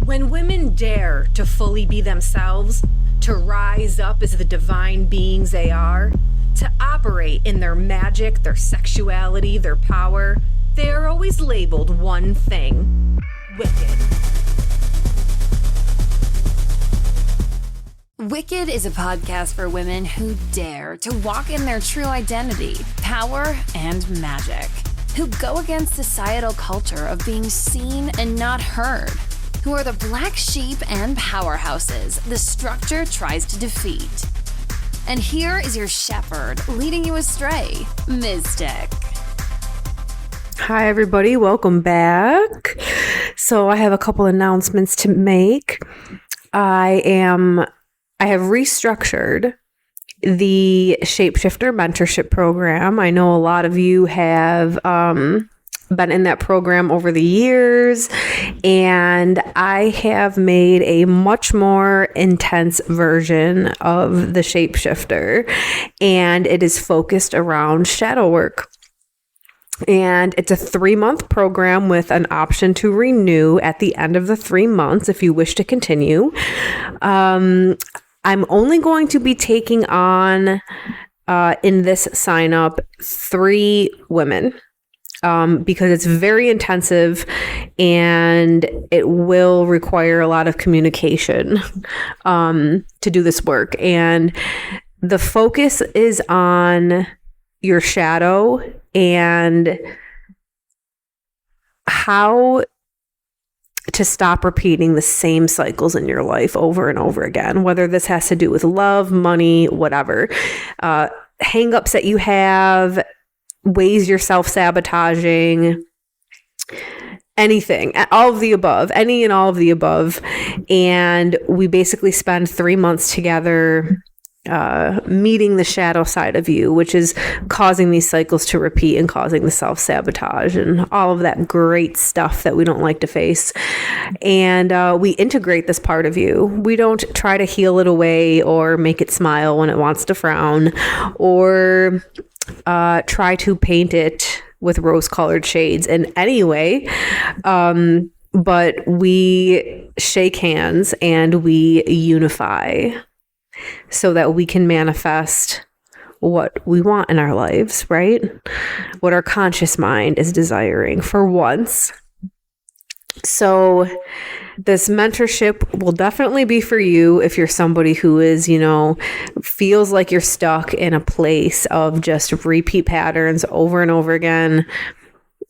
When women dare to fully be themselves, to rise up as the divine beings they are, to operate in their magic, their sexuality, their power, they are always labeled one thing: wicked. Wicked is a podcast for women who dare to walk in their true identity, power, and magic, who go against societal culture of being seen and not heard, who are the black sheep and powerhouses the structure tries to defeat. And here is your shepherd leading you astray, Mystic. Hi, everybody. Welcome back. So I have a couple announcements to make. I have restructured the Shapeshifter Mentorship Program. I know a lot of you have been in that program over the years, and I have made a much more intense version of the Shapeshifter, and it is focused around shadow work. And it's a 3-month program with an option to renew at the end of the 3 months if you wish to continue. I'm only going to be taking on, in this sign up, 3 women. Because it's very intensive and it will require a lot of communication to do this work. And the focus is on your shadow and how to stop repeating the same cycles in your life over and over again, whether this has to do with love, money, whatever, hang-ups that you have, ways you're self-sabotaging, anything, all of the above, any and all of the above. And we basically spend 3 months together meeting the shadow side of you, which is causing these cycles to repeat and causing the self-sabotage and all of that great stuff that we don't like to face. And we integrate this part of you. We don't try to heal it away or make it smile when it wants to frown, or try to paint it with rose-colored shades in any way. But we shake hands and we unify so that we can manifest what we want in our lives, right? What our conscious mind is desiring for once. So this mentorship will definitely be for you if you're somebody who is, feels like you're stuck in a place of just repeat patterns over and over again.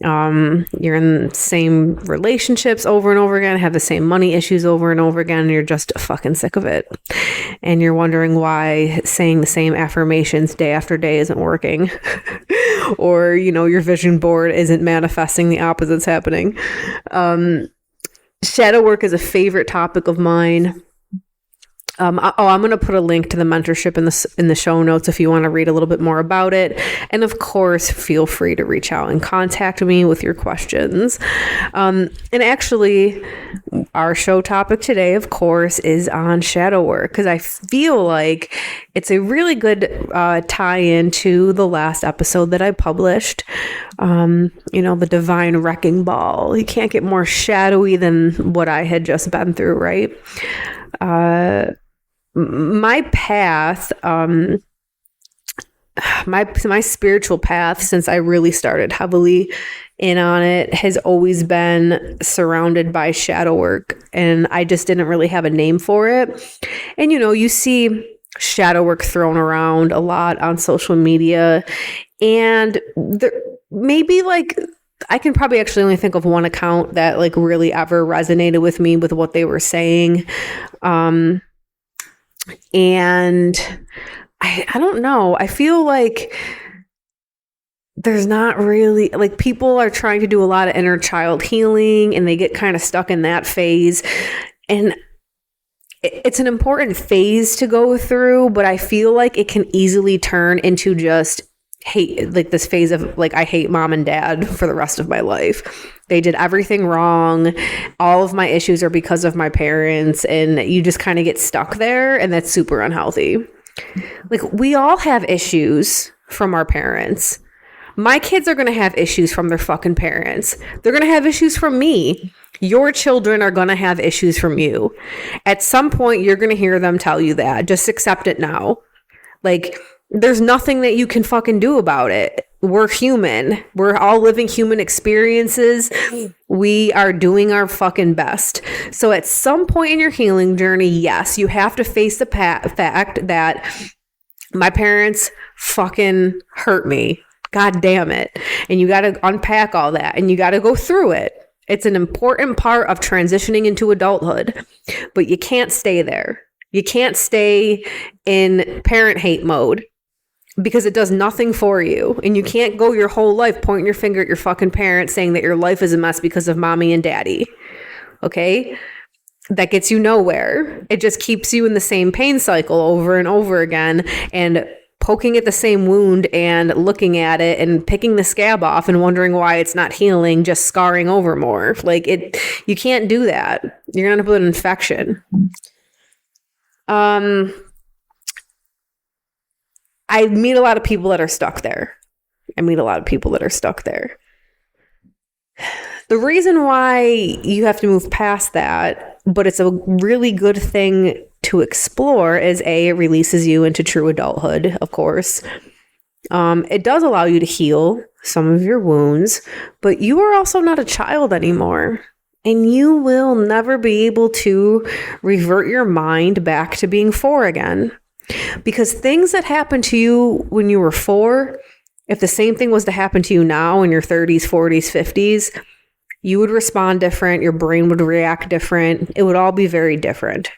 You're in the same relationships over and over again, have the same money issues over and over again, and you're just fucking sick of it. And you're wondering why saying the same affirmations day after day isn't working. Or, your vision board isn't manifesting, the opposite's happening. Shadow work is a favorite topic of mine. I'm going to put a link to the mentorship in the show notes if you want to read a little bit more about it. And of course, feel free to reach out and contact me with your questions. And actually, our show topic today, of course, is on shadow work, because I feel like it's a really good tie-in to the last episode that I published. The divine wrecking ball. You can't get more shadowy than what I had just been through, right? My path, my spiritual path, since I really started heavily in on it, has always been surrounded by shadow work, and I just didn't really have a name for it. And you see shadow work thrown around a lot on social media, and there maybe I can probably actually only think of one account that really ever resonated with me with what they were saying. And I don't know. I feel like there's not really, people are trying to do a lot of inner child healing, and they get kind of stuck in that phase. And it's an important phase to go through, but I feel like it can easily turn into just hate, this phase of I hate mom and dad for the rest of my life. They did everything wrong. All of my issues are because of my parents, and you just kind of get stuck there, and that's super unhealthy. We all have issues from our parents. My kids are going to have issues from their fucking parents. They're going to have issues from me. Your children are going to have issues from you. At some point, you're going to hear them tell you that. Just accept it now. Like, there's nothing that you can fucking do about it. We're human. We're all living human experiences. We are doing our fucking best. So at some point in your healing journey, yes, you have to face the fact that my parents fucking hurt me. God damn it. And you got to unpack all that and you got to go through it. It's an important part of transitioning into adulthood, but you can't stay there. You can't stay in parent hate mode because it does nothing for you. And you can't go your whole life pointing your finger at your fucking parents saying that your life is a mess because of mommy and daddy. Okay? That gets you nowhere. It just keeps you in the same pain cycle over and over again and poking at the same wound and looking at it and picking the scab off and wondering why it's not healing, just scarring over more. Like you can't do that. You're going to end up with an infection. I meet a lot of people that are stuck there. The reason why you have to move past that, but it's a really good thing to explore, is A, it releases you into true adulthood, of course. It does allow you to heal some of your wounds, but you are also not a child anymore. And you will never be able to revert your mind back to being 4 again. Because things that happened to you when you were 4, if the same thing was to happen to you now in your 30s, 40s, 50s, you would respond different. Your brain would react different. It would all be very different.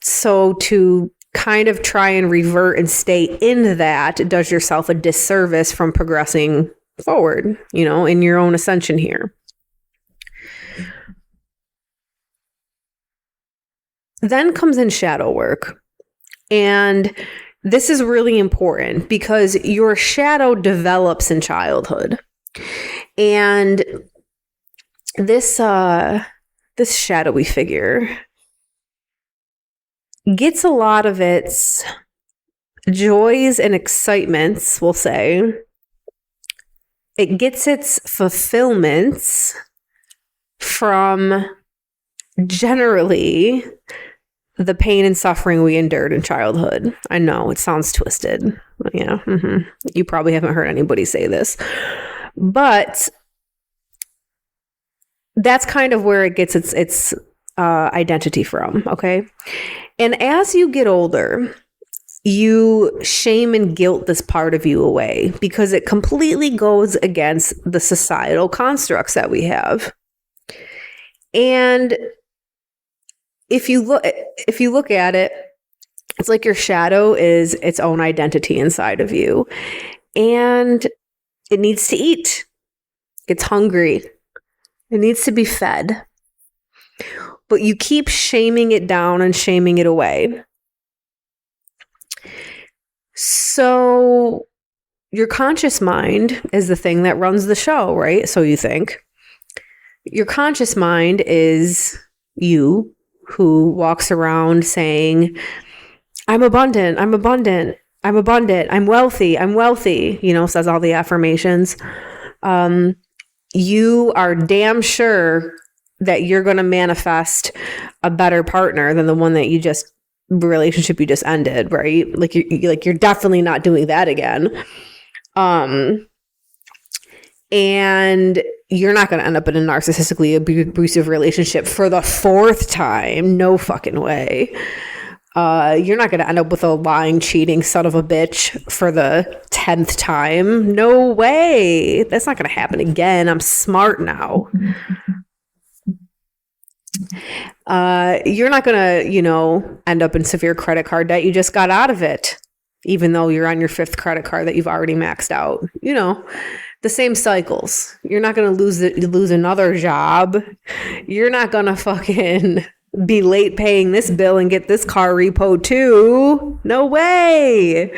So to kind of try and revert and stay in that does yourself a disservice from progressing forward, in your own ascension here. Then comes in shadow work. And this is really important because your shadow develops in childhood. And this shadowy figure gets a lot of its joys and excitements, we'll say. It gets its fulfillments from generally the pain and suffering we endured in childhood. I know it sounds twisted. Yeah. Mm-hmm. You probably haven't heard anybody say this, but that's kind of where it gets its identity from. Okay. And as you get older, you shame and guilt this part of you away because it completely goes against the societal constructs that we have. And if you look at it, it's like your shadow is its own identity inside of you. And it needs to eat. It's hungry. It needs to be fed. But you keep shaming it down and shaming it away. So your conscious mind is the thing that runs the show, right? So you think. Your conscious mind is you, who walks around saying, I'm abundant, I'm abundant, I'm abundant, I'm wealthy, says all the affirmations. You are damn sure that you're going to manifest a better partner than the one that relationship you just ended, right? Like you're definitely not doing that again. And you're not going to end up in a narcissistically abusive relationship for the 4th time. No fucking way. You're not going to end up with a lying, cheating son of a bitch for the 10th time. No way. That's not going to happen again. I'm smart now. You're not going to, end up in severe credit card debt. You just got out of it, even though you're on your 5th credit card that you've already maxed out. The same cycles. You're not going to lose another job. You're not going to fucking be late paying this bill and get this car repoed too. No way.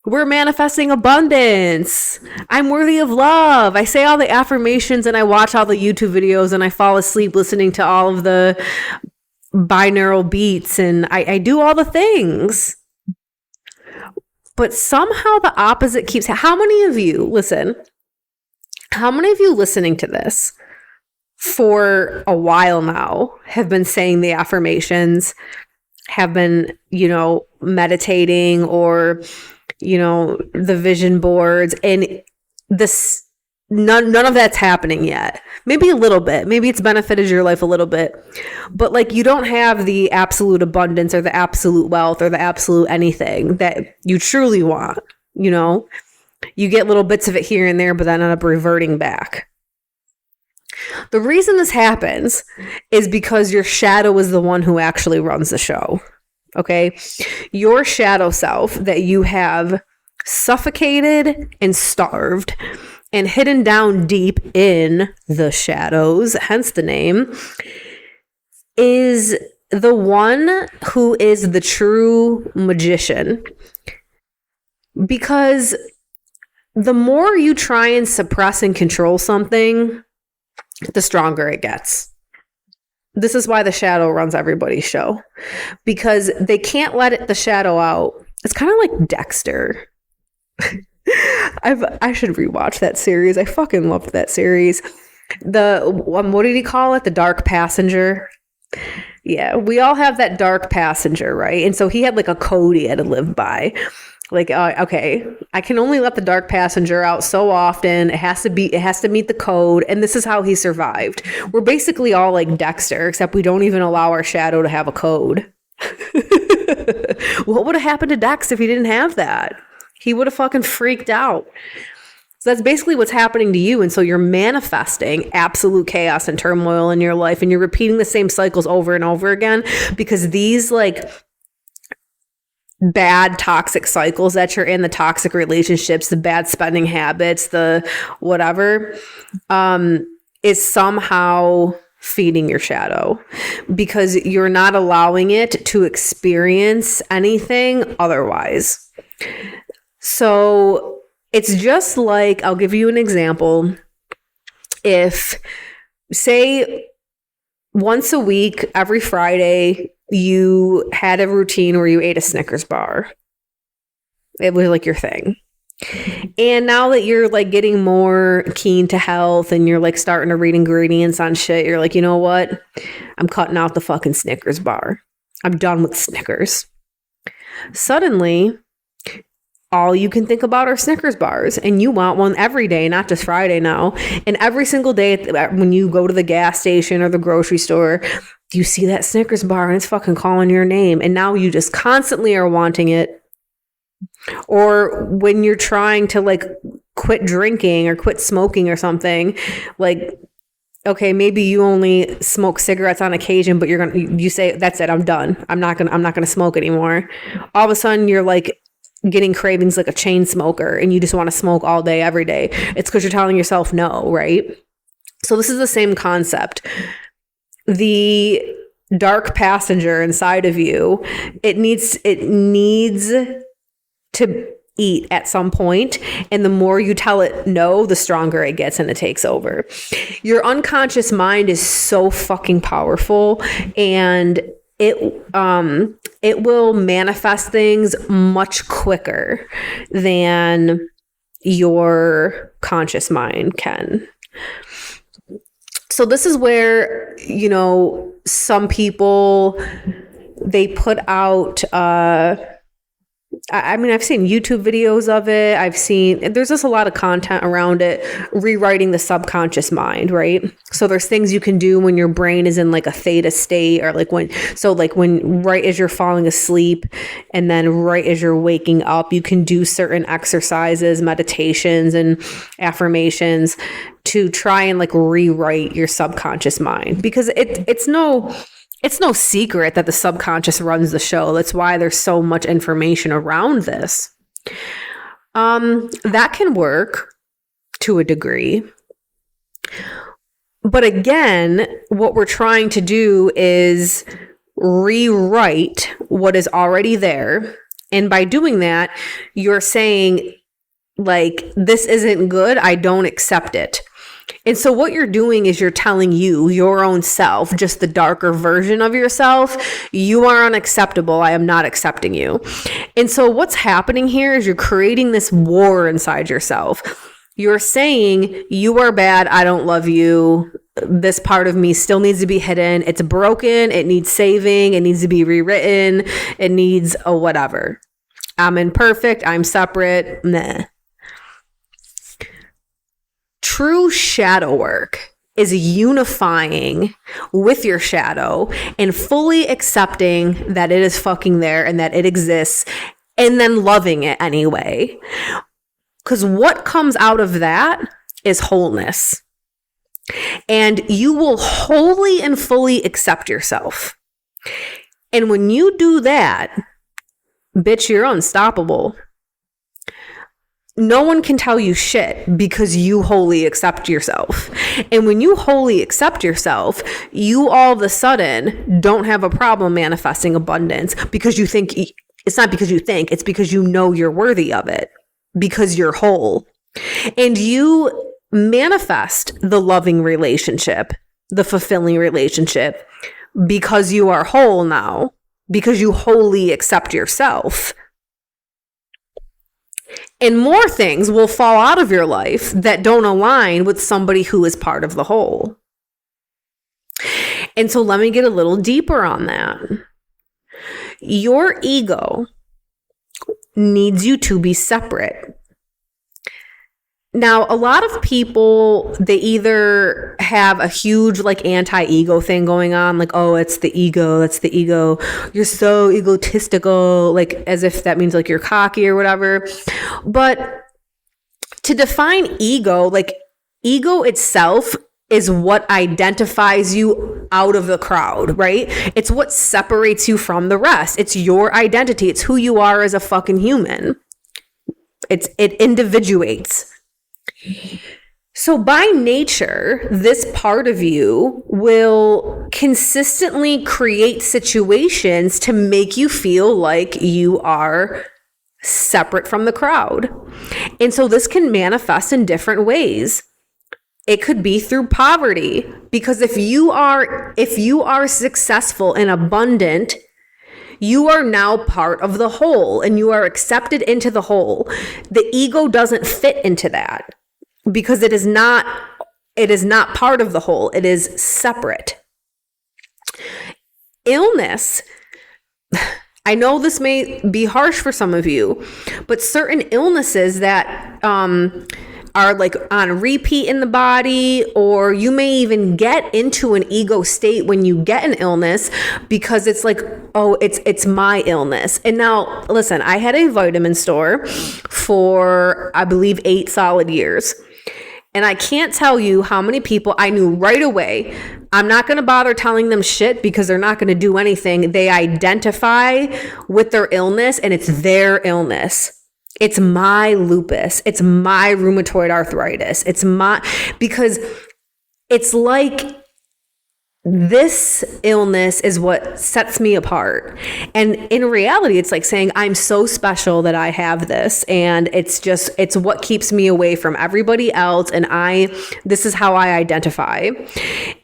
We're manifesting abundance. I'm worthy of love. I say all the affirmations and I watch all the YouTube videos and I fall asleep listening to all of the binaural beats and I do all the things. But somehow the opposite keeps happening. How many of you listening to this for a while now have been saying the affirmations, have been, meditating, or, the vision boards, and this, none of that's happening yet. Maybe a little bit. Maybe it's benefited your life a little bit. But like, you don't have the absolute abundance or the absolute wealth or the absolute anything that you truly want. You get little bits of it here and there, but then end up reverting back. The reason this happens is because your shadow is the one who actually runs the show. Okay? Your shadow self that you have suffocated and starved and hidden down deep in the shadows, hence the name, is the one who is the true magician. Because the more you try and suppress and control something, the stronger it gets. This is why the shadow runs everybody's show. Because they can't let the shadow out. It's kind of like Dexter. I should rewatch that series. I fucking loved that series. What did he call it? The dark passenger. Yeah, we all have that dark passenger, right? And so he had like a code he had to live by. Like, okay, I can only let the dark passenger out so often. It has to meet the code. And this is how he survived. We're basically all like Dexter, except we don't even allow our shadow to have a code. What would have happened to Dex if he didn't have that? He would have fucking freaked out. So that's basically what's happening to you. And so you're manifesting absolute chaos and turmoil in your life. And you're repeating the same cycles over and over again because these like bad toxic cycles that you're in, the toxic relationships, the bad spending habits, the whatever, is somehow feeding your shadow because you're not allowing it to experience anything otherwise. So it's just like, I'll give you an example. If, say, once a week, every Friday, you had a routine where you ate a Snickers bar. It was like your thing. And now that you're like getting more keen to health and you're like starting to read ingredients on shit, you're like, you know what? I'm cutting out the fucking Snickers bar. I'm done with Snickers. Suddenly, all you can think about are Snickers bars, and you want one every day, not just Friday now. And every single day when you go to the gas station or the grocery store, you see that Snickers bar and it's fucking calling your name. And now you just constantly are wanting it. Or when you're trying to like quit drinking or quit smoking or something, like, okay, maybe you only smoke cigarettes on occasion, but you say, that's it, I'm done. I'm not gonna smoke anymore. All of a sudden you're like getting cravings like a chain smoker and you just want to smoke all day, every day. It's because you're telling yourself no, right? So this is the same concept. The dark passenger inside of you, it needs to eat at some point, and the more you tell it no, the stronger it gets and it takes over. Your unconscious mind is so fucking powerful, and it will manifest things much quicker than your conscious mind can. So this is where, some people, they put out, I've seen YouTube videos of it. There's just a lot of content around it, rewriting the subconscious mind, right? So there's things you can do when your brain is in like a theta state, or when right as you're falling asleep and then right as you're waking up, you can do certain exercises, meditations, and affirmations to try and like rewrite your subconscious mind, because it's no secret that the subconscious runs the show. That's why there's so much information around this. That can work to a degree. But again, what we're trying to do is rewrite what is already there. And by doing that, you're saying, like, this isn't good. I don't accept it. And so what you're doing is you're telling you, your own self, just the darker version of yourself, you are unacceptable. I am not accepting you. And so what's happening here is you're creating this war inside yourself. You're saying, you are bad. I don't love you. This part of me still needs to be hidden. It's broken. It needs saving. It needs to be rewritten. It needs a whatever. I'm imperfect. I'm separate. Nah. True shadow work is unifying with your shadow and fully accepting that it is fucking there and that it exists, and then loving it anyway. Because what comes out of that is wholeness. And you will wholly and fully accept yourself. And when you do that, bitch, you're unstoppable. No one can tell you shit because you wholly accept yourself. And when you wholly accept yourself, you all of a sudden don't have a problem manifesting abundance because you think, it's not because you think, it's because you know you're worthy of it, because you're whole. And you manifest the loving relationship, the fulfilling relationship, because you are whole now, because you wholly accept yourself. And more things will fall out of your life that don't align with somebody who is part of the whole. And so let me get a little deeper on that. Your ego needs you to be separate. Now, a lot of people, they either have a huge like anti-ego thing going on, like, oh, it's the ego, that's the ego. You're so egotistical, like as if that means like you're cocky or whatever. But to define ego, like ego itself is what identifies you out of the crowd, right? It's what separates you from the rest. It's your identity. It's who you are as a fucking human. It individuates. So by nature, this part of you will consistently create situations to make you feel like you are separate from the crowd. And so this can manifest in different ways. It could be through poverty, because if you are successful and abundant, you are now part of the whole and you are accepted into the whole. The ego doesn't fit into that, because it is not part of the whole. It is separate. Illness, I know this may be harsh for some of you, but certain illnesses that are like on repeat in the body, or you may even get into an ego state when you get an illness because it's like, oh, it's my illness. And now listen, I had a vitamin store for, I believe, 8 solid years. And I can't tell you how many people I knew right away. I'm not going to bother telling them shit because they're not going to do anything. They identify with their illness and it's their illness. It's my lupus. It's my rheumatoid arthritis. Because it's like this illness is what sets me apart. And in reality, it's like saying, I'm so special that I have this. And it's what keeps me away from everybody else. And this is how I identify.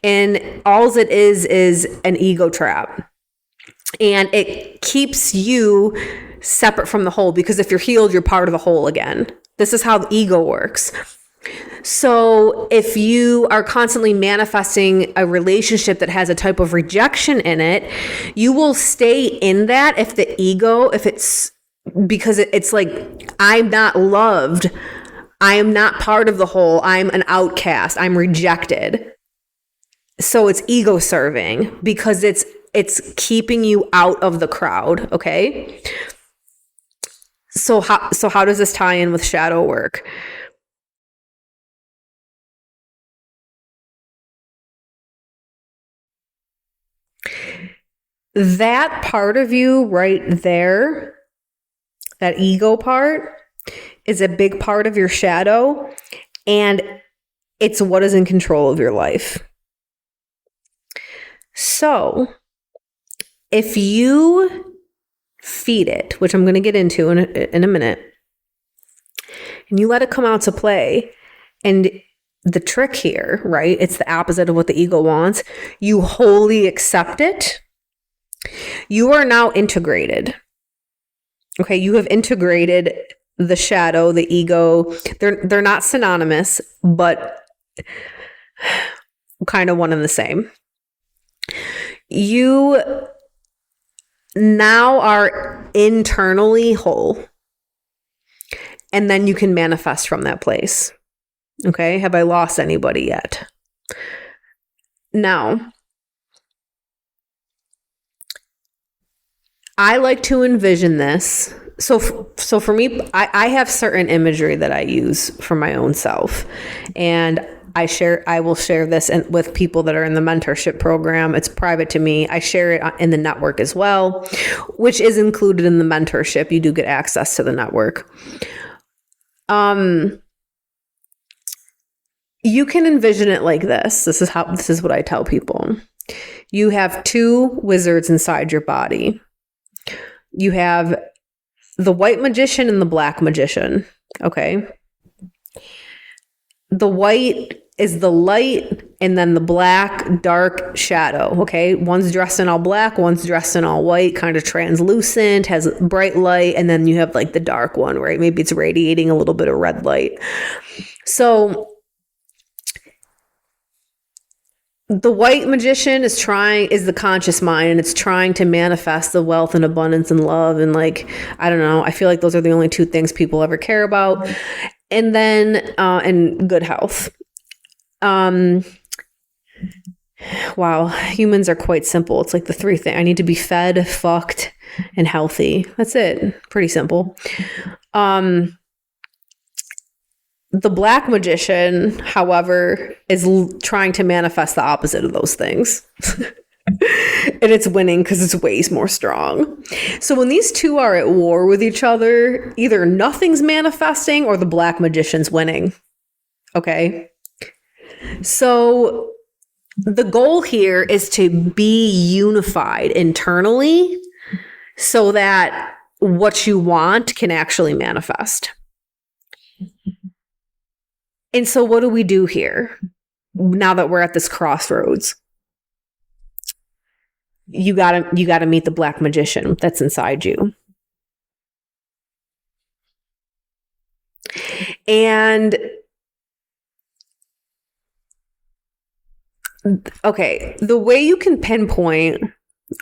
And all it is an ego trap. And it keeps you separate from the whole, because if you're healed, you're part of the whole again. This is how the ego works. So if you are constantly manifesting a relationship that has a type of rejection in it, you will stay in that if it's because it's like, I'm not loved. I am not part of the whole. I'm an outcast. I'm rejected. So it's ego serving because it's keeping you out of the crowd. Okay. So how does this tie in with shadow work? That part of you right there, that ego part, is a big part of your shadow, and it's what is in control of your life. So if you feed it, which I'm going to get into in a minute, and you let it come out to play, and the trick here, right? It's the opposite of what the ego wants. You wholly accept it. You are now integrated. Okay, you have integrated the shadow, the ego. They're not synonymous, but kind of one and the same. You now are internally whole, and then you can manifest from that place. Okay, have I lost anybody yet? Now, I like to envision this. So for me, I have certain imagery that I use for my own self, and I will share this with people that are in the mentorship program. It's private to me. I share it in the network as well, which is included in the mentorship. You do get access to the network. You can envision it like this. This is what I tell people. You have two wizards inside your body. You have the white magician and the black magician. Okay. The white is the light, and then the black, dark shadow. Okay. One's dressed in all black, one's dressed in all white, kind of translucent, has bright light. And then you have like the dark one, right? Maybe it's radiating a little bit of red light. So the white magician is the conscious mind, and it's trying to manifest the wealth and abundance and love. And like, I don't know, I feel like those are the only two things people ever care about. And then, and good health. Wow. Humans are quite simple. It's like the three things. I need to be fed, fucked, and healthy. That's it. Pretty simple. The black magician, however, is trying to manifest the opposite of those things. And it's winning because it's way more strong. So when these two are at war with each other, either nothing's manifesting or the black magician's winning. Okay? So the goal here is to be unified internally so that what you want can actually manifest. And so what do we do here now that we're at this crossroads? You gotta meet the black magician that's inside you. And okay, the way you can pinpoint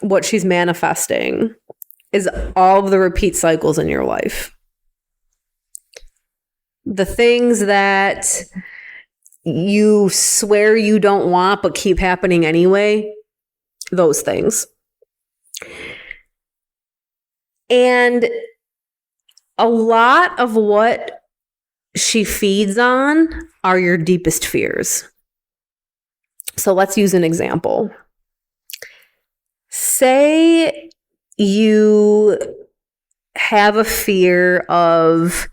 what she's manifesting is all of the repeat cycles in your life. The things that you swear you don't want but keep happening anyway, those things. And a lot of what she feeds on are your deepest fears. So let's use an example. Say you have a fear of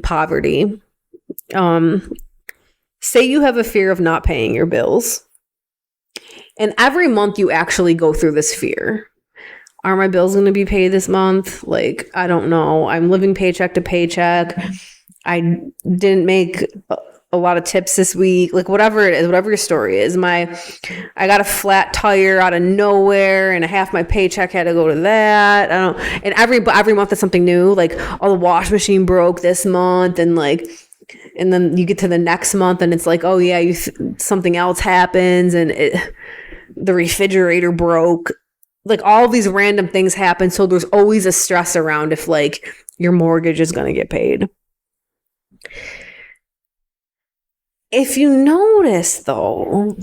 poverty. Say you have a fear of not paying your bills. And every month you actually go through this fear. Are my bills going to be paid this month? Like, I don't know. I'm living paycheck to paycheck. I didn't make a lot of tips this week. Like, whatever it is, whatever your story is. I got a flat tire out of nowhere, and half my paycheck had to go to that. And every month it's something new. Like, oh, the wash machine broke this month, and then you get to the next month, and it's like, oh yeah, something else happens, and the refrigerator broke. Like, all these random things happen. So there's always a stress around if like your mortgage is going to get paid. If you notice though,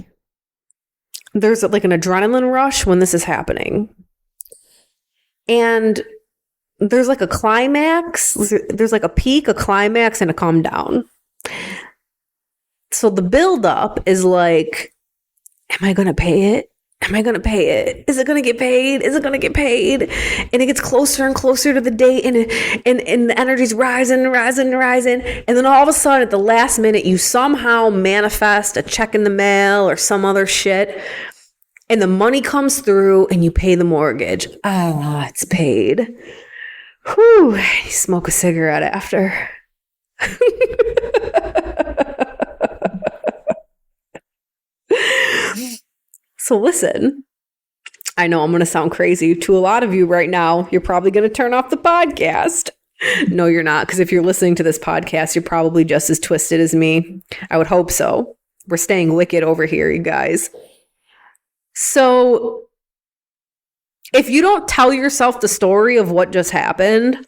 there's like an adrenaline rush when this is happening. And there's like a climax. There's like a peak, a climax, and a calm down. So the buildup is like, am I going to pay it? Am I going to pay it? Is it going to get paid? Is it going to get paid? And it gets closer and closer to the date, and the energy's rising. And then all of a sudden, at the last minute, you somehow manifest a check in the mail or some other shit, and the money comes through, and you pay the mortgage. Oh, it's paid. Whew, you smoke a cigarette after. So listen, I know I'm going to sound crazy to a lot of you right now. You're probably going to turn off the podcast. No, you're not. Because if you're listening to this podcast, you're probably just as twisted as me. I would hope so. We're staying wicked over here, you guys. So if you don't tell yourself the story of what just happened,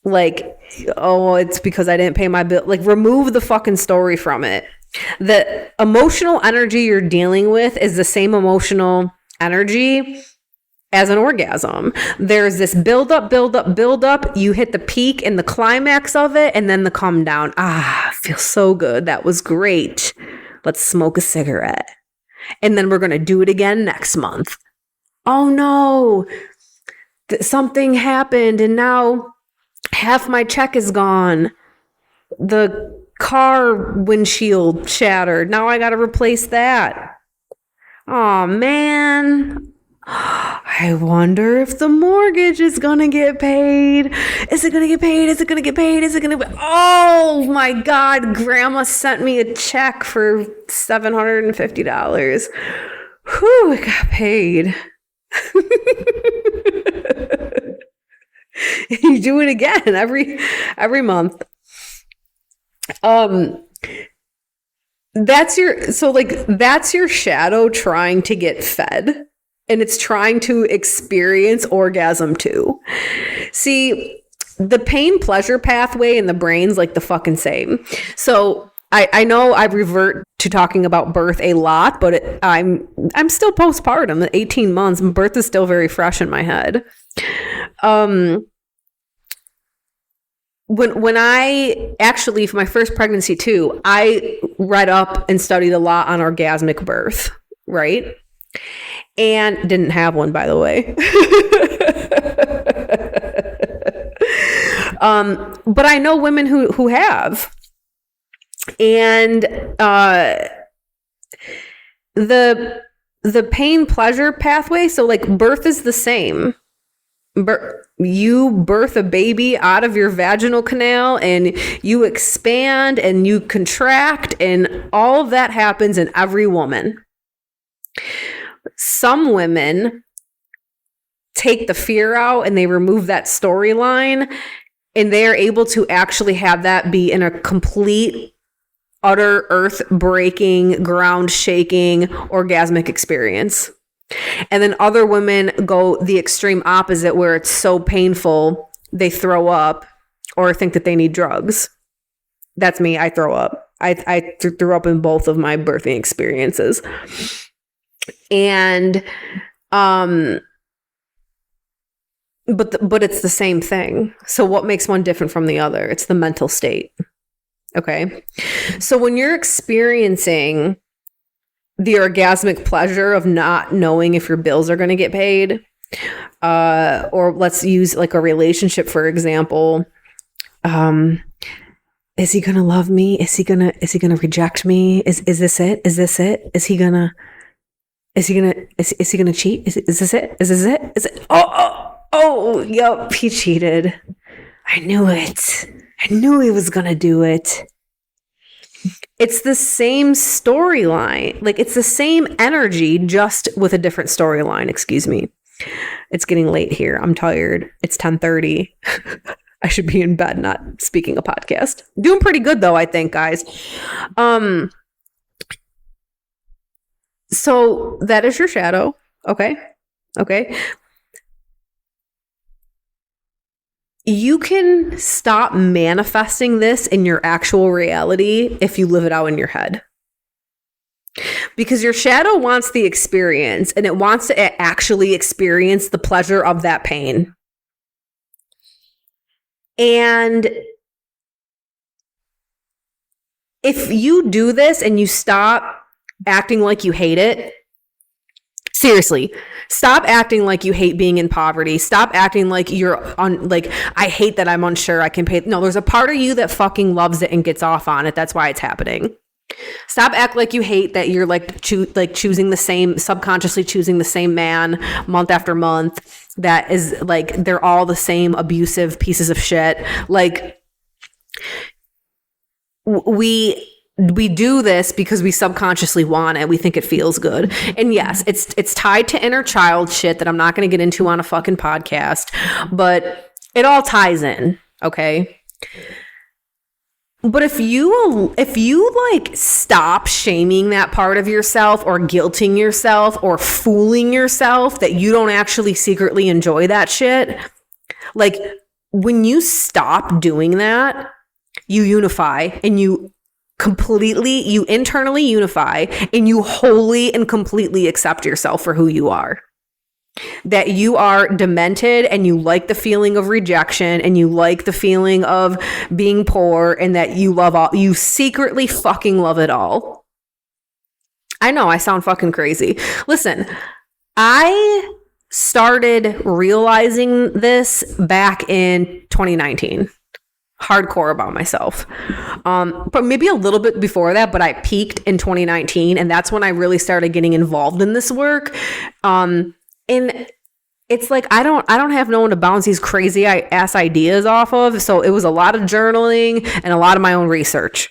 like, oh, it's because I didn't pay my bill, like, remove the fucking story from it. The emotional energy you're dealing with is the same emotional energy as an orgasm. There's this build up. You hit the peak and the climax of it, and then the come down. Feels so good. That was great. Let's smoke a cigarette. And then we're going to do it again next month. Oh no, something happened and now half my check is gone. The car windshield shattered. Now I got to replace that. Oh man. I wonder if the mortgage is going to get paid. Is it going to get paid? Is it going to get paid? Is it going to? Oh my God. Grandma sent me a check for $750. Whew, it got paid. You do it again every month. That's your shadow trying to get fed, and it's trying to experience orgasm too. See, the pain pleasure pathway in the brain's like the fucking same. So I know I revert to talking about birth a lot, but I'm still postpartum at 18 months, and birth is still very fresh in my head. When I actually, for my first pregnancy too, I read up and studied a lot on orgasmic birth, right? And didn't have one, by the way. But I know women who have. And the pain pleasure pathway, so like birth is the same. You birth a baby out of your vaginal canal and you expand and you contract, and all of that happens in every woman. Some women take the fear out and they remove that storyline, and they are able to actually have that be in a complete, utter, earth-breaking, ground-shaking, orgasmic experience. And then other women go the extreme opposite, where it's so painful they throw up or think that they need drugs. That's me. I throw up. I threw up in both of my birthing experiences. And but it's the same thing. So what makes one different from the other? It's the mental state. Okay. So when you're experiencing the orgasmic pleasure of not knowing if your bills are going to get paid, or let's use like a relationship, for example. Is he going to love me? Is he going to reject me? Is this it? Is this it? Is he going to cheat? Is this it? Is this it? Is it? Oh, yep. He cheated. I knew it. I knew he was going to do it. It's the same storyline. Like, it's the same energy, just with a different storyline. Excuse me. It's getting late here. I'm tired. It's 10:30. I should be in bed, not speaking a podcast. Doing pretty good, though, I think, guys. So that is your shadow. Okay. You can stop manifesting this in your actual reality if you live it out in your head. Because your shadow wants the experience, and it wants to actually experience the pleasure of that pain. And if you do this and you stop acting like you hate it, seriously, stop acting like you hate being in poverty. Stop acting like I hate that I'm unsure I can pay. No, there's a part of you that fucking loves it and gets off on it. That's why it's happening. Stop acting like you hate that you're subconsciously choosing the same man month after month. That is like, they're all the same abusive pieces of shit. Like, we we do this because we subconsciously want it. We think it feels good. And yes, it's tied to inner child shit that I'm not going to get into on a fucking podcast, but it all ties in. Okay. But if you like stop shaming that part of yourself or guilting yourself or fooling yourself that you don't actually secretly enjoy that shit, like when you stop doing that, you unify and you internally unify and you wholly and completely accept yourself for who you are. That you are demented and you like the feeling of rejection and you like the feeling of being poor and that you secretly fucking love it all. I know I sound fucking crazy. Listen, I started realizing this back in 2019. Hardcore about myself. But maybe a little bit before that, but I peaked in 2019 and that's when I really started getting involved in this work. And it's like I don't have no one to bounce these crazy ass ideas off of. So it was a lot of journaling and a lot of my own research.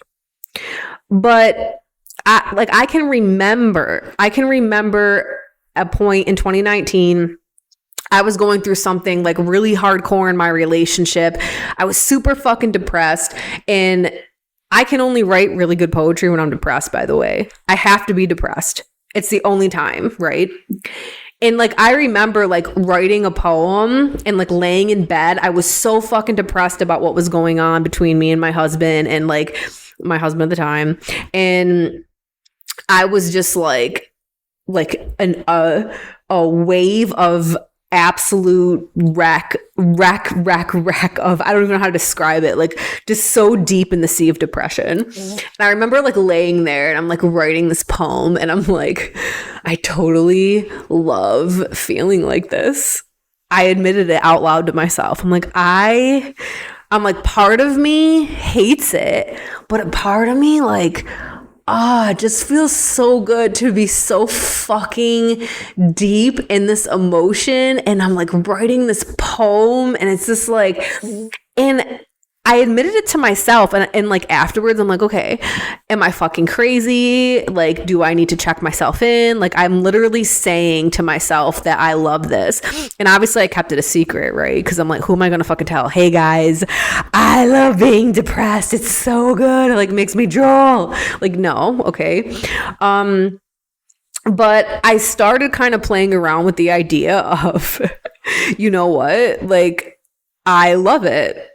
But I can remember a point in 2019. I was going through something like really hardcore in my relationship. I was super fucking depressed, and I can only write really good poetry when I'm depressed, by the way. I have to be depressed. It's the only time, right? And like I remember like writing a poem and like laying in bed. I was so fucking depressed about what was going on between me and my husband and like my husband at the time. And I was just like a wave of absolute wreck of, I don't even know how to describe it, like just so deep in the sea of depression. And I remember like laying there and I'm like writing this poem and I'm like, I totally love feeling like this. I admitted it out loud to myself. I'm like, part of me hates it, but a part of me like, it just feels so good to be so fucking deep in this emotion. And I'm like writing this poem and it's just like, and I admitted it to myself and like afterwards I'm like, okay, am I fucking crazy? Like, do I need to check myself in? Like, I'm literally saying to myself that I love this. And obviously I kept it a secret, right? Because I'm like, who am I going to fucking tell? Hey guys, I love being depressed. It's so good. It like makes me drool. Like, no. Okay. But I started kind of playing around with the idea of, you know what? Like, I love it.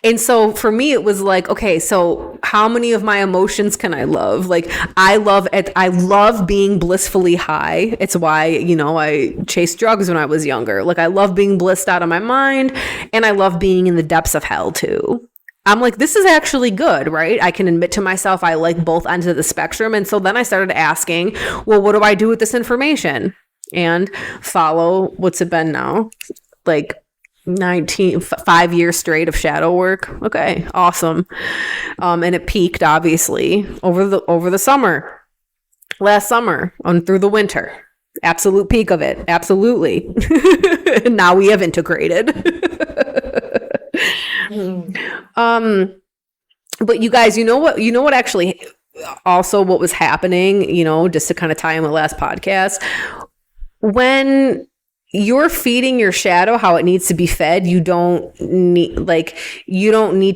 And so for me, it was like, okay, so how many of my emotions can I love? Like, I love being blissfully high. It's why, you know, I chased drugs when I was younger. Like, I love being blissed out of my mind and I love being in the depths of hell too. I'm like, this is actually good, right? I can admit to myself, I like both ends of the spectrum. And so then I started asking, well, what do I do with this information? And follow, what's it been now? Like 5 years straight of shadow work. Okay, awesome. And it peaked obviously over the summer, last summer on through the winter. Absolute peak of it. Absolutely. And now we have integrated. But you guys, you know what actually also what was happening, you know, just to kind of tie in the last podcast, when you're feeding your shadow how it needs to be fed, you don't need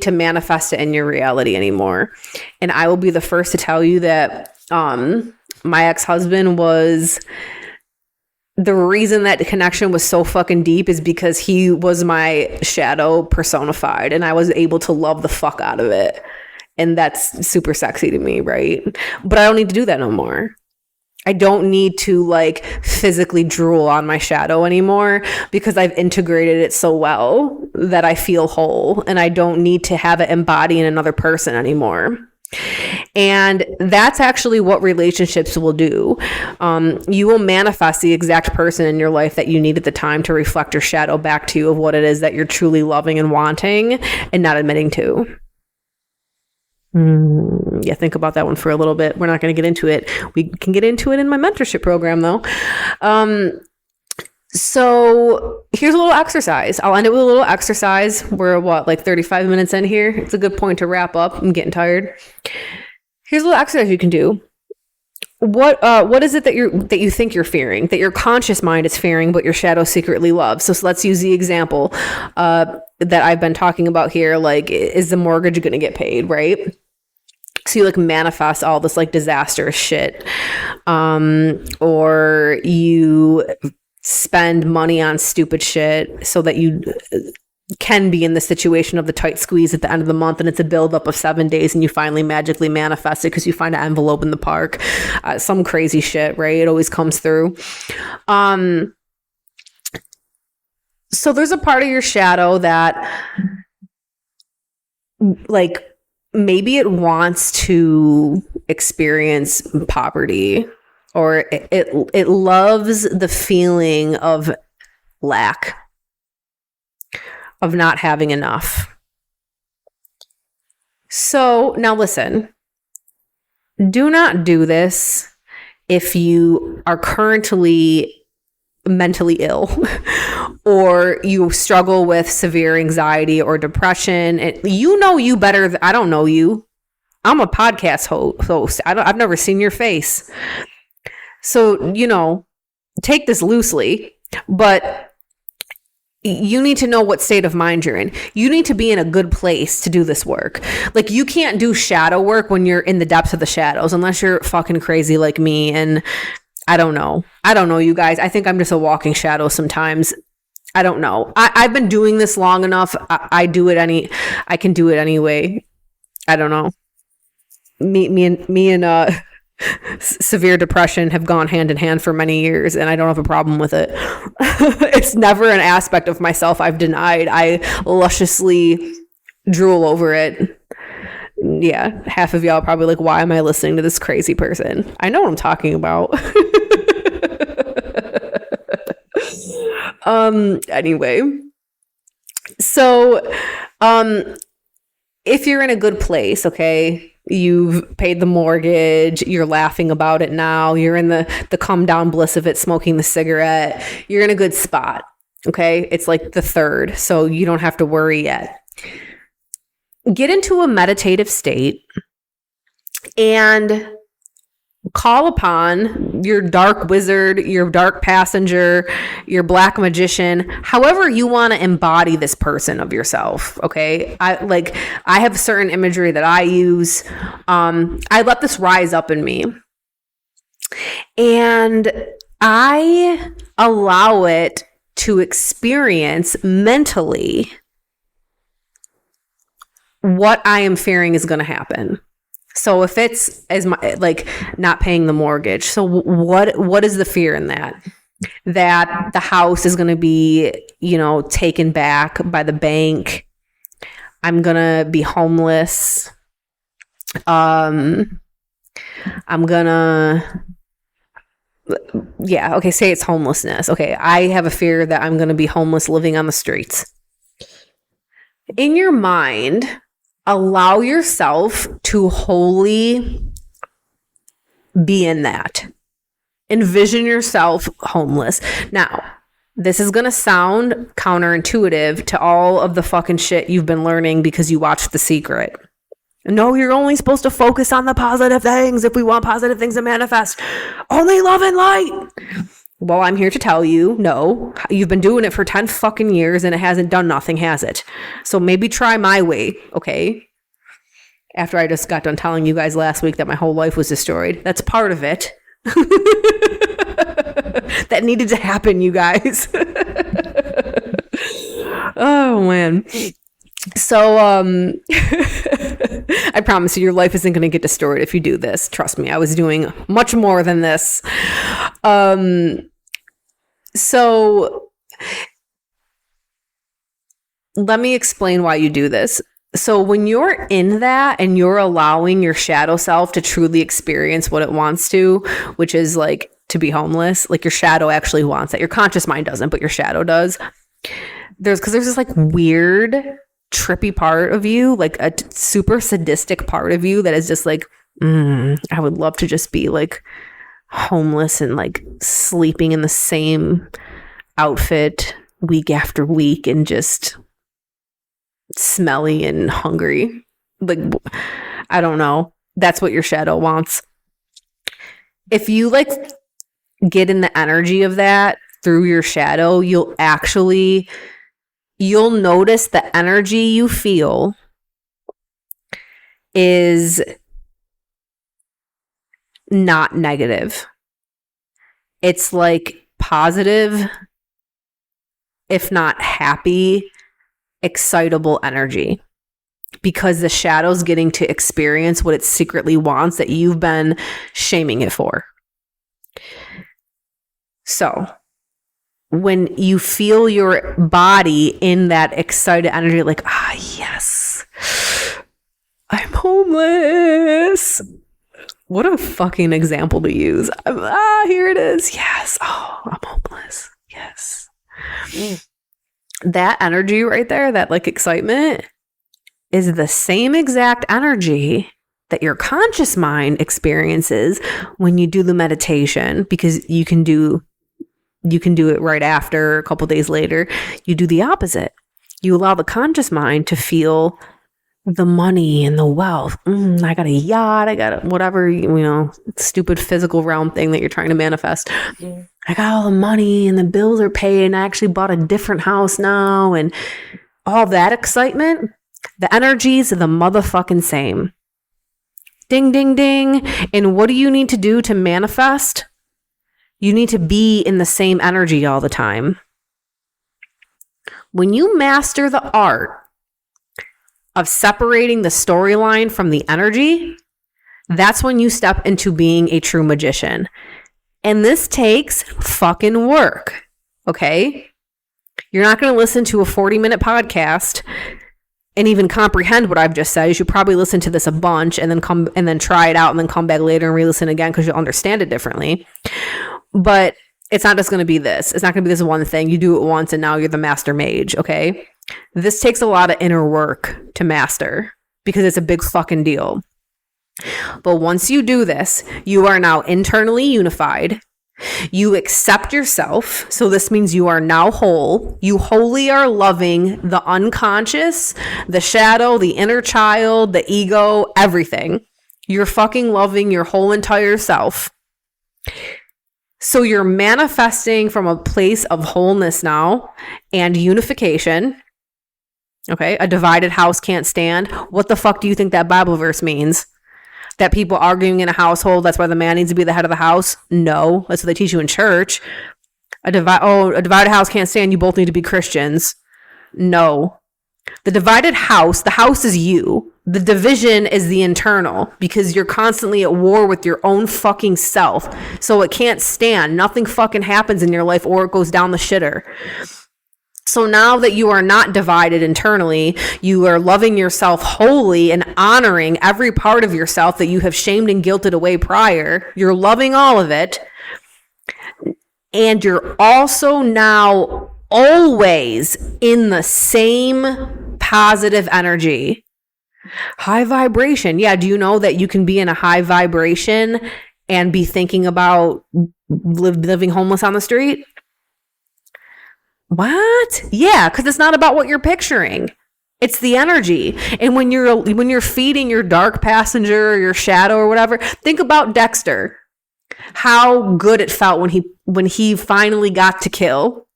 to manifest it in your reality anymore. And I will be the first to tell you that my ex-husband was the reason that the connection was so fucking deep is because he was my shadow personified and I was able to love the fuck out of it. And that's super sexy to me, right? But I don't need to do that no more. I don't need to like physically drool on my shadow anymore because I've integrated it so well that I feel whole and I don't need to have it embody in another person anymore. And that's actually what relationships will do. You will manifest the exact person in your life that you need at the time to reflect your shadow back to you of what it is that you're truly loving and wanting and not admitting to. Yeah, think about that one for a little bit. We're not going to get into it. We can get into it in my mentorship program though. So here's a little exercise. I'll end it with a little exercise. We're like 35 minutes in here. It's a good point to wrap up. I'm getting tired. Here's a little exercise you can do. What is it that you think you're fearing, that your conscious mind is fearing, but your shadow secretly loves? So let's use the example that I've been talking about here. Like, is the mortgage going to get paid, right? So you like manifest all this like disastrous shit, or you spend money on stupid shit so that you can be in the situation of the tight squeeze at the end of the month, and it's a buildup of 7 days, and you finally magically manifest it because you find an envelope in the park, some crazy shit, right? It always comes through. So there's a part of your shadow that, like, maybe it wants to experience poverty, or it loves the feeling of lack, of not having enough. So now listen, do not do this if you are currently mentally ill or you struggle with severe anxiety or depression. And you better. I don't know you. I'm a podcast host. I've never seen your face. So, take this loosely, but you need to know what state of mind you're in. You need to be in a good place to do this work. Like, you can't do shadow work when you're in the depths of the shadows, unless you're fucking crazy like me. And I don't know, you guys. I think I'm just a walking shadow sometimes. I don't know. I've been doing this long enough. I can do it anyway. I don't know. Me and severe depression have gone hand in hand for many years, and I don't have a problem with it. It's never an aspect of myself I've denied. I lusciously drool over it. Yeah, half of y'all are probably like, why am I listening to this crazy person? I know what I'm talking about. Anyway, so if you're in a good place, okay, you've paid the mortgage, you're laughing about it now, you're in the calm down bliss of it, smoking the cigarette, you're in a good spot, okay? It's like the third, so you don't have to worry yet. Get into a meditative state and call upon your dark wizard, your dark passenger, your black magician, however you want to embody this person of yourself. Okay. I have certain imagery that I use. I let this rise up in me, and I allow it to experience mentally what I am fearing is going to happen. So if it's not paying the mortgage, so what is the fear in that? That the house is going to be, taken back by the bank. I'm going to be homeless. I'm going to, yeah, okay, say it's homelessness. Okay, I have a fear that I'm going to be homeless living on the streets. In your mind, allow yourself to wholly be in that. Envision yourself homeless. Now, this is going to sound counterintuitive to all of the fucking shit you've been learning because you watched The Secret. No, you're only supposed to focus on the positive things if we want positive things to manifest. Only love and light. Well, I'm here to tell you, no, you've been doing it for 10 fucking years and it hasn't done nothing, has it? So maybe try my way, okay? After I just got done telling you guys last week that my whole life was destroyed. That's part of it. That needed to happen, you guys. Oh, man. So, I promise you, your life isn't going to get destroyed if you do this. Trust me, I was doing much more than this. So let me explain why you do this. So when you're in that and you're allowing your shadow self to truly experience what it wants to, which is like to be homeless, like your shadow actually wants that. Your conscious mind doesn't, but your shadow does. There's this like weird, trippy part of you, like a super sadistic part of you that is just like, I would love to just be like homeless and like sleeping in the same outfit week after week and just smelly and hungry. Like, I don't know. That's what your shadow wants. If you like get in the energy of that through your shadow, you'll notice the energy you feel is not negative. It's like positive, if not happy, excitable energy. Because the shadow's getting to experience what it secretly wants that you've been shaming it for. So, when you feel your body in that excited energy, like, yes, I'm homeless. What a fucking example to use. Here it is. Yes. Oh, I'm homeless. Yes. That energy right there, that like excitement, is the same exact energy that your conscious mind experiences when you do the meditation, because you can do it right after, a couple days later. You do the opposite. You allow the conscious mind to feel the money and the wealth. I got a yacht. I got whatever, stupid physical realm thing that you're trying to manifest. Yeah. I got all the money and the bills are paid and I actually bought a different house now, and all that excitement. The energies are the motherfucking same. Ding, ding, ding. And what do you need to do to manifest? You need to be in the same energy all the time. When you master the art of separating the storyline from the energy, that's when you step into being a true magician. And this takes fucking work, okay? You're not going to listen to a 40-minute podcast and even comprehend what I've just said. You should probably listen to this a bunch and then try it out and then come back later and re-listen again, because you'll understand it differently. But it's not just going to be this. It's not going to be this one thing. You do it once and now you're the master mage, okay? This takes a lot of inner work to master, because it's a big fucking deal. But once you do this, you are now internally unified. You accept yourself. So this means you are now whole. You wholly are loving the unconscious, the shadow, the inner child, the ego, everything. You're fucking loving your whole entire self. So you're manifesting from a place of wholeness now and unification. Okay, a divided house can't stand. What the fuck do you think that Bible verse means? That people arguing in a household, that's why the man needs to be the head of the house? No, that's what they teach you in church. A divided house can't stand. You both need to be Christians. No. The divided house, the house is you. The division is the internal, because you're constantly at war with your own fucking self. So it can't stand. Nothing fucking happens in your life, or it goes down the shitter. So now that you are not divided internally, you are loving yourself wholly and honoring every part of yourself that you have shamed and guilted away prior. You're loving all of it. And you're also now always in the same positive energy. High vibration. Yeah, do you know that you can be in a high vibration and be thinking about living homeless on the street? What? Yeah, because it's not about what you're picturing. It's the energy. And when you're feeding your dark passenger or your shadow or whatever, think about Dexter. How good it felt when he finally got to kill.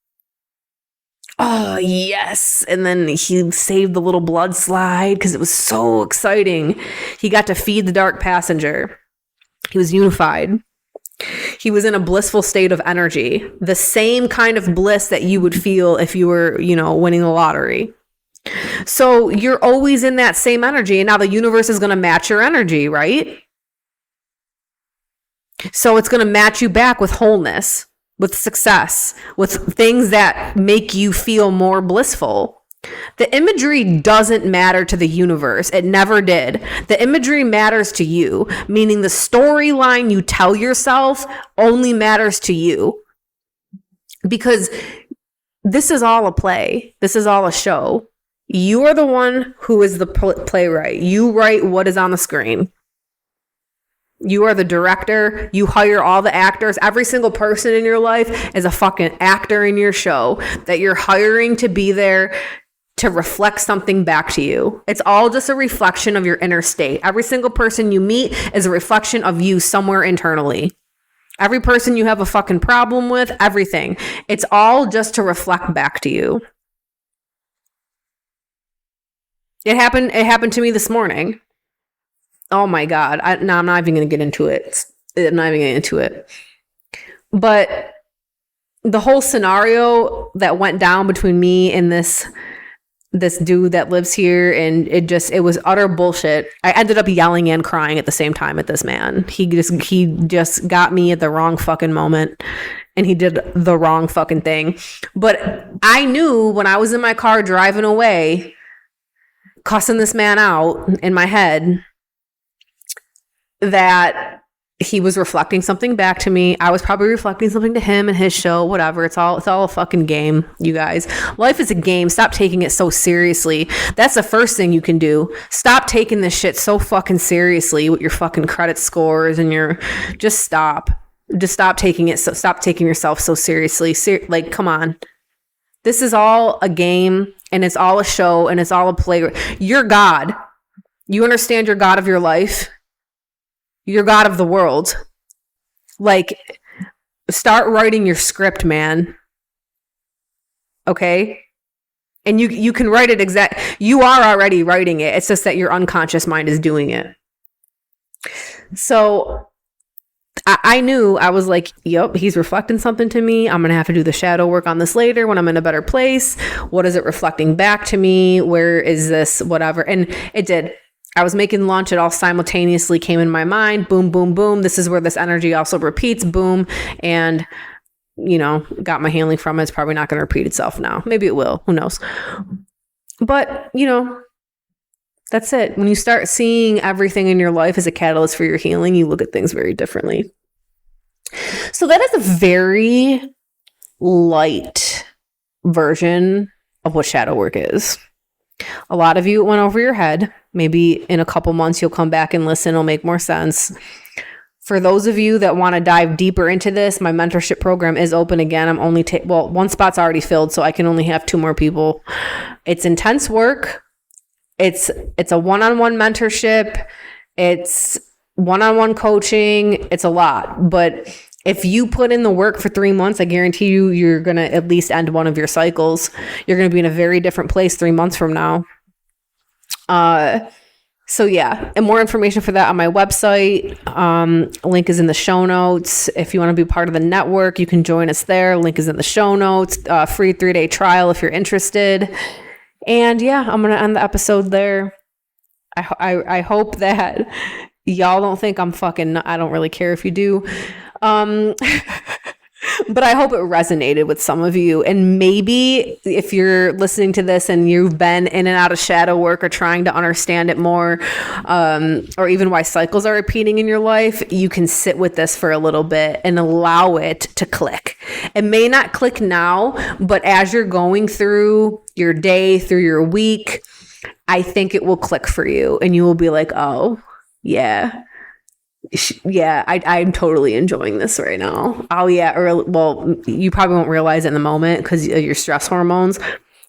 Oh, yes. And then he saved the little blood slide because it was so exciting. He got to feed the dark passenger. He was unified. He was in a blissful state of energy, the same kind of bliss that you would feel if you were, winning the lottery. So you're always in that same energy, and now the universe is going to match your energy, right? So it's going to match you back with wholeness, with success, with things that make you feel more blissful. The imagery doesn't matter to the universe. It never did. The imagery matters to you, meaning the storyline you tell yourself only matters to you. Because this is all a play. This is all a show. You are the one who is the playwright. You write what is on the screen. You are the director. You hire all the actors. Every single person in your life is a fucking actor in your show that you're hiring to be there to reflect something back to you. It's all just a reflection of your inner state. Every single person you meet is a reflection of you somewhere internally. Every person you have a fucking problem with, everything. It's all just to reflect back to you. It happened to me this morning. Oh my God. I'm not even going to get into it. I'm not even getting into it. But the whole scenario that went down between me and this dude that lives here, and it was utter bullshit. I ended up yelling and crying at the same time at this man. He just got me at the wrong fucking moment, and he did the wrong fucking thing. But I knew when I was in my car driving away, cussing this man out in my head, that he was reflecting something back to me. I was probably reflecting something to him and his show, whatever. It's all a fucking game, you guys. Life is a game. Stop taking it so seriously. That's the first thing you can do. Stop taking this shit so fucking seriously with your fucking credit scores and just stop. Just stop taking it. Stop taking yourself so seriously. Like, come on. This is all a game, and it's all a show, and it's all a play. You're God. You understand you're God of your life? You're God of the world. Like, start writing your script, man. Okay? And you can write it you are already writing it. It's just that your unconscious mind is doing it. So I knew, I was like, yep, he's reflecting something to me. I'm going to have to do the shadow work on this later when I'm in a better place. What is it reflecting back to me? Where is this? Whatever. And it did. I was making lunch. It all simultaneously came in my mind. Boom, boom, boom. This is where this energy also repeats. Boom. And, got my healing from it. It's probably not going to repeat itself now. Maybe it will. Who knows? But, that's it. When you start seeing everything in your life as a catalyst for your healing, you look at things very differently. So that is a very light version of what shadow work is. A lot of you, it went over your head. Maybe in a couple months, you'll come back and listen. It'll make more sense. For those of you that want to dive deeper into this, my mentorship program is open again. I'm only one spot's already filled, so I can only have 2 more people. It's intense work. It's a one-on-one mentorship. It's one-on-one coaching. It's a lot. But if you put in the work for 3 months, I guarantee you, you're going to at least end one of your cycles. You're going to be in a very different place 3 months from now. So yeah, and more information for that on my website. Link is in the show notes. If you want to be part of the network, you can join us there. Link is in the show notes. Free 3-day trial if you're interested. And yeah, I'm going to end the episode there. I hope that y'all don't think I'm fucking, I don't really care if you do. But I hope it resonated with some of you. And maybe if you're listening to this and you've been in and out of shadow work or trying to understand it more, or even why cycles are repeating in your life, you can sit with this for a little bit and allow it to click. It may not click now, but as you're going through your day, through your week, I think it will click for you and you will be like, oh, yeah. Yeah, I'm totally enjoying this right now. Oh yeah, you probably won't realize it in the moment because of your stress hormones,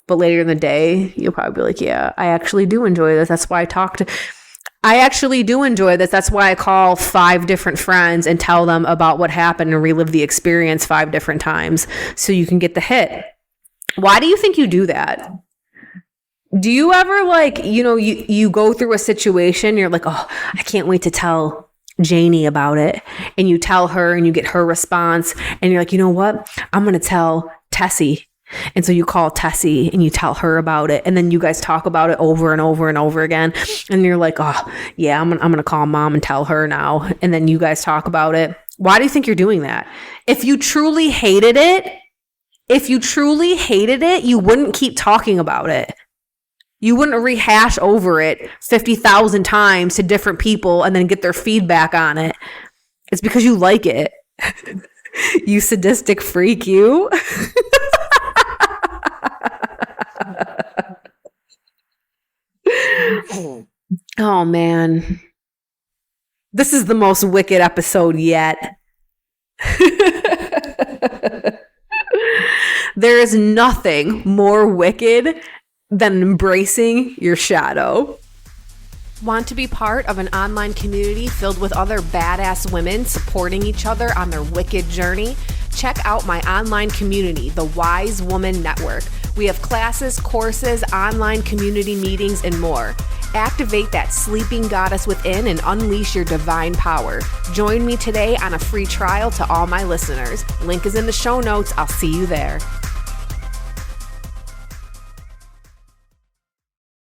but later in the day, you'll probably be like, yeah, I actually do enjoy this. That's why I actually do enjoy this. That's why I call 5 different friends and tell them about what happened and relive the experience 5 different times so you can get the hit. Why do you think you do that? Do you ever you go through a situation, you're like, oh, I can't wait to tell Janie about it, and you tell her and you get her response and you're like, you know what, I'm gonna tell Tessie. And so you call Tessie and you tell her about it, and then you guys talk about it over and over and over again, and you're like, oh yeah, I'm gonna call mom and tell her now, and then you guys talk about it. Why do you think you're doing that? If you truly hated it, you wouldn't keep talking about it. You wouldn't rehash over it 50,000 times to different people and then get their feedback on it. It's because you like it. You sadistic freak, you. Oh, man. This is the most wicked episode yet. There is nothing more wicked than embracing your shadow. Want to be part of an online community filled with other badass women supporting each other on their wicked journey? Check out my online community, the Wise Woman Network. We have classes, courses, online community meetings, and more. Activate that sleeping goddess within and unleash your divine power. Join me today on a free trial to all my listeners. Link is in the show notes. I'll see you there.